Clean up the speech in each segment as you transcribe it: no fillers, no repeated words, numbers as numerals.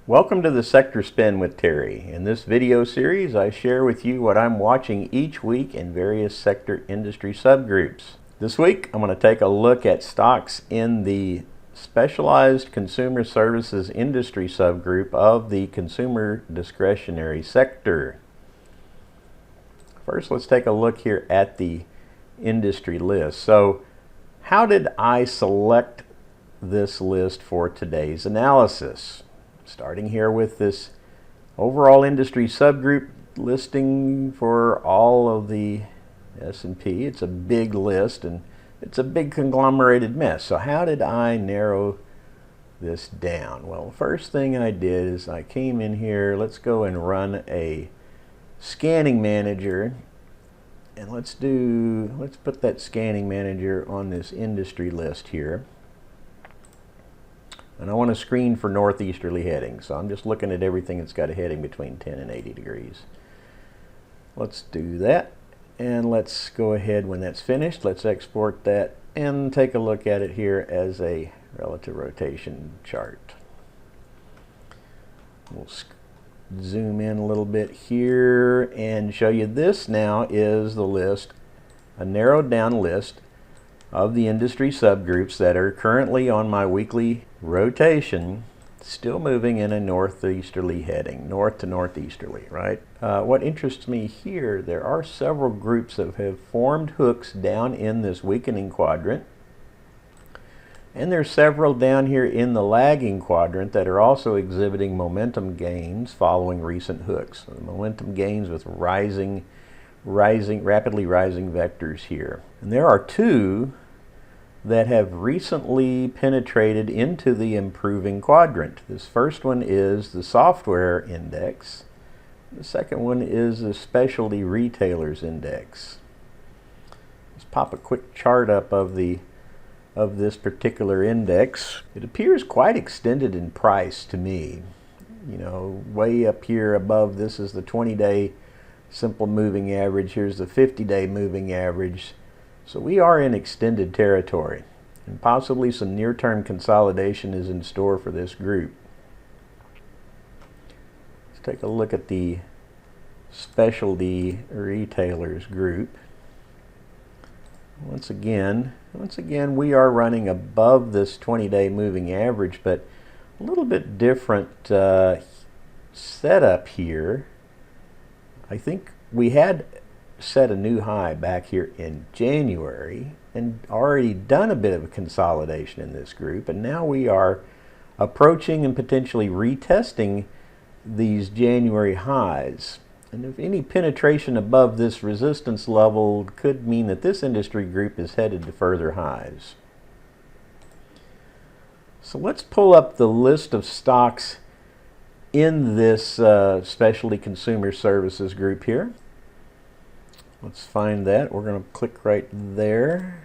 Welcome to the Sector Spin with Terry. In this video series, I share with you what I'm watching each week in various sector industry subgroups. This week, I'm going to take a look at stocks in the Specialized Consumer Services Industry subgroup of the Consumer Discretionary Sector. First, let's take a look here at the industry list. So, how did I select this list for today's analysis? Starting here with this overall industry subgroup listing for all of the S&P. It's a big list and it's a big conglomerated mess. So how did I narrow this down? Well, the first thing I did is I came in here. Let's go and run a scanning manager, and let's put that scanning manager on this industry list here. And I want to screen for northeasterly heading, so I'm just looking at everything that's got a heading between 10 and 80 degrees. Let's do that, and let's go ahead when that's finished. Let's export that and take a look at it here as a relative rotation chart. We'll zoom in a little bit here and show you this now is the list, a narrowed down list of the industry subgroups that are currently on my weekly rotation, still moving in a northeasterly heading, north to northeasterly, right? What interests me here, there are several groups that have formed hooks down in this weakening quadrant, and there's several down here in the lagging quadrant that are also exhibiting momentum gains following recent hooks. So the momentum gains with rapidly rising vectors here. And there are two that have recently penetrated into the improving quadrant. This first one is the software index. The second one is the specialty retailers index. Let's pop a quick chart up of this particular index. It appears quite extended in price to me. You know, way up here above this is the 20-day simple moving average. Here's the 50-day moving average. So we are in extended territory, and possibly some near-term consolidation is in store for this group. Let's take a look at the specialty retailers group. Once again, we are running above this 20-day moving average, but a little bit different setup here. I think we had set a new high back here in January and already done a bit of a consolidation in this group, and now we are approaching and potentially retesting these January highs. And if any penetration above this resistance level could mean that this industry group is headed to further highs. So let's pull up the list of stocks in this specialty consumer services group here. Let's find that. We're going to click right there.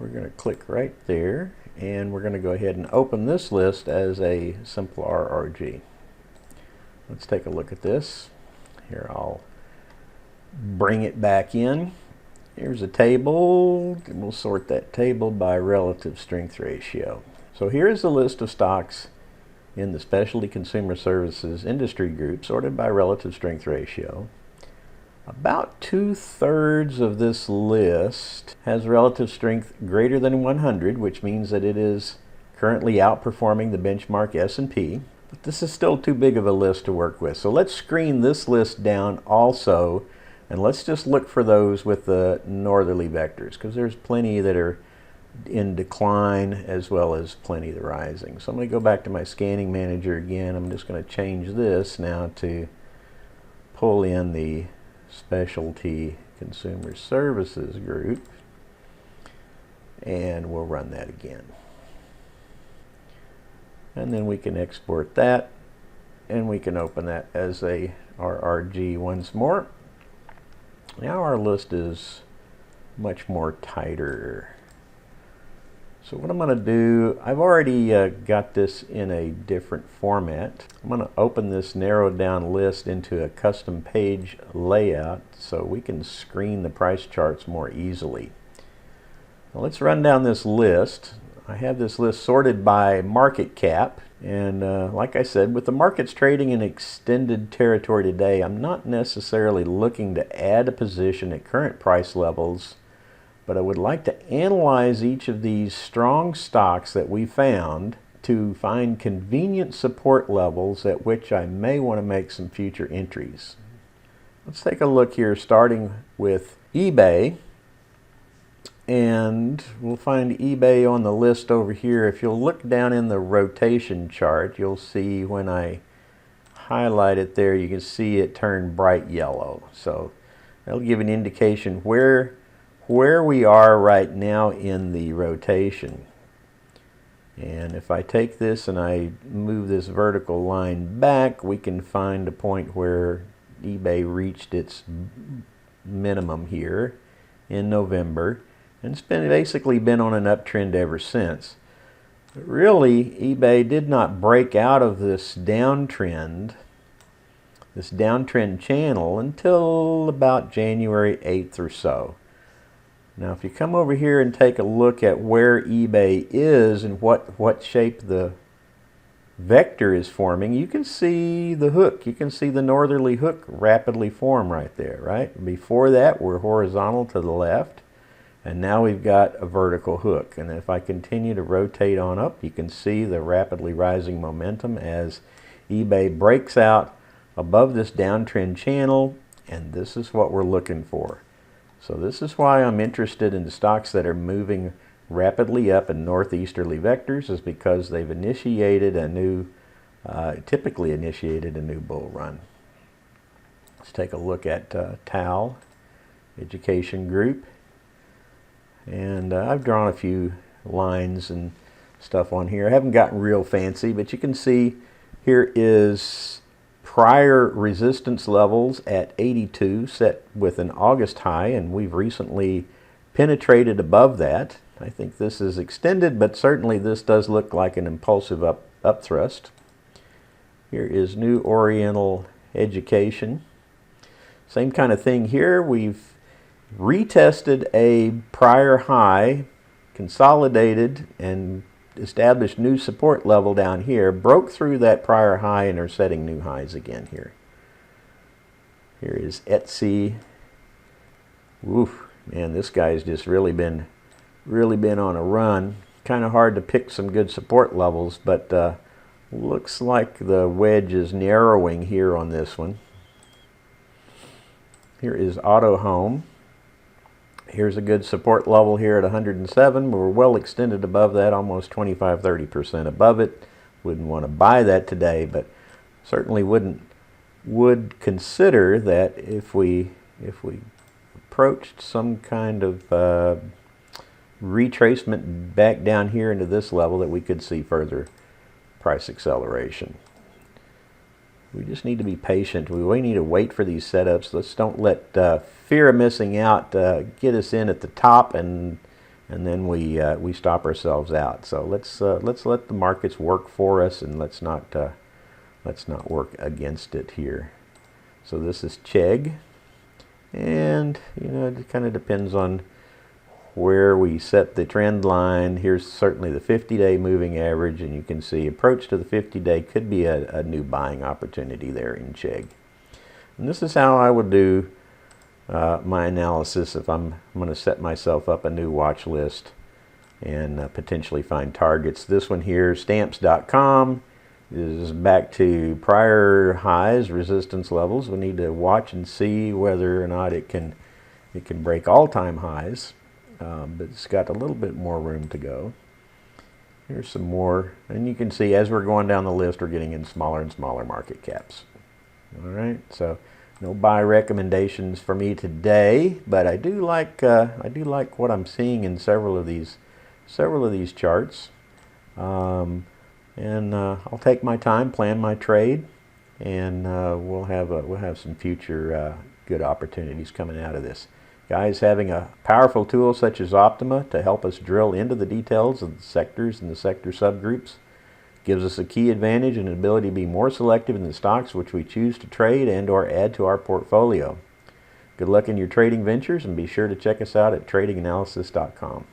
We're going to click right there, and we're going to go ahead and open this list as a simple RRG. Let's take a look at this. Here, I'll bring it back in. Here's a table, and we'll sort that table by relative strength ratio. So here's the list of stocks in the Specialty Consumer Services Industry Group, sorted by relative strength ratio. About 2/3 of this list has relative strength greater than 100, which means that it is currently outperforming the benchmark S&P. But this is still too big of a list to work with. So let's screen this list down also, and let's just look for those with the northerly vectors, because there's plenty that are in decline as well as plenty that are rising. So I'm going to go back to my scanning manager again. I'm just going to change this now to pull in the Specialty Consumer Services group, and we'll run that again. And then we can export that, and we can open that as a RRG once more. Now our list is much more tighter. So what I'm going to do, I've already got this in a different format. I'm going to open this narrowed down list into a custom page layout so we can screen the price charts more easily. Now let's run down this list. I have this list sorted by market cap, and like I said, with the markets trading in extended territory today, I'm not necessarily looking to add a position at current price levels, but I would like to analyze each of these strong stocks that we found to find convenient support levels at which I may want to make some future entries. Let's take a look here, starting with eBay. And we'll find eBay on the list over here. If you'll look down in the rotation chart, you'll see when I highlight it there, you can see it turn bright yellow. So that'll give an indication where we are right now in the rotation. And if I take this and I move this vertical line back, we can find a point where eBay reached its minimum here in November. And it's basically been on an uptrend ever since. But really, eBay did not break out of this downtrend channel until about January 8th or so. Now, if you come over here and take a look at where eBay is and what shape the vector is forming, you can see the hook. You can see the northerly hook rapidly form right there, right? Before that, we're horizontal to the left. And now we've got a vertical hook. And if I continue to rotate on up, you can see the rapidly rising momentum as eBay breaks out above this downtrend channel. And this is what we're looking for. So this is why I'm interested in the stocks that are moving rapidly up in northeasterly vectors, is because they've initiated a new, typically initiated a new bull run. Let's take a look at TAL, Education Group. And I've drawn a few lines and stuff on here. I haven't gotten real fancy, but you can see here is prior resistance levels at 82 set with an August high, and we've recently penetrated above that. I think this is extended, but certainly this does look like an impulsive upthrust. Here is New Oriental Education. Same kind of thing here. We've retested a prior high, consolidated, and established new support level down here, broke through that prior high and are setting new highs again here. Here is Etsy. Woof, man, this guy's just really been on a run. Kind of hard to pick some good support levels, but looks like the wedge is narrowing here on this one. Here is Auto Home. Here's a good support level here at 107. We're well extended above that, almost 25-30% above it. Wouldn't want to buy that today, but certainly would consider that if we approached some kind of retracement back down here into this level, that we could see further price acceleration. We just need to be patient. We need to wait for these setups. Let's don't let fear of missing out get us in at the top, and then we stop ourselves out. So let's let the markets work for us, and let's not work against it here. So this is Chegg, and it kind of depends on where we set the trend line. Here's certainly the 50-day moving average, and you can see approach to the 50-day could be a new buying opportunity there in Chegg. And this is how I would do my analysis if I'm going to set myself up a new watch list and potentially find targets. This one here, stamps.com, is back to prior highs, resistance levels. We need to watch and see whether or not it can break all-time highs. But it's got a little bit more room to go. Here's some more, and you can see as we're going down the list, we're getting in smaller and smaller market caps. All right, so no buy recommendations for me today, but I do like what I'm seeing in several of these charts, and I'll take my time, plan my trade, and we'll have some future good opportunities coming out of this. Guys, having a powerful tool such as Optuma to help us drill into the details of the sectors and the sector subgroups gives us a key advantage and an ability to be more selective in the stocks which we choose to trade and or add to our portfolio. Good luck in your trading ventures, and be sure to check us out at tradinganalysis.com.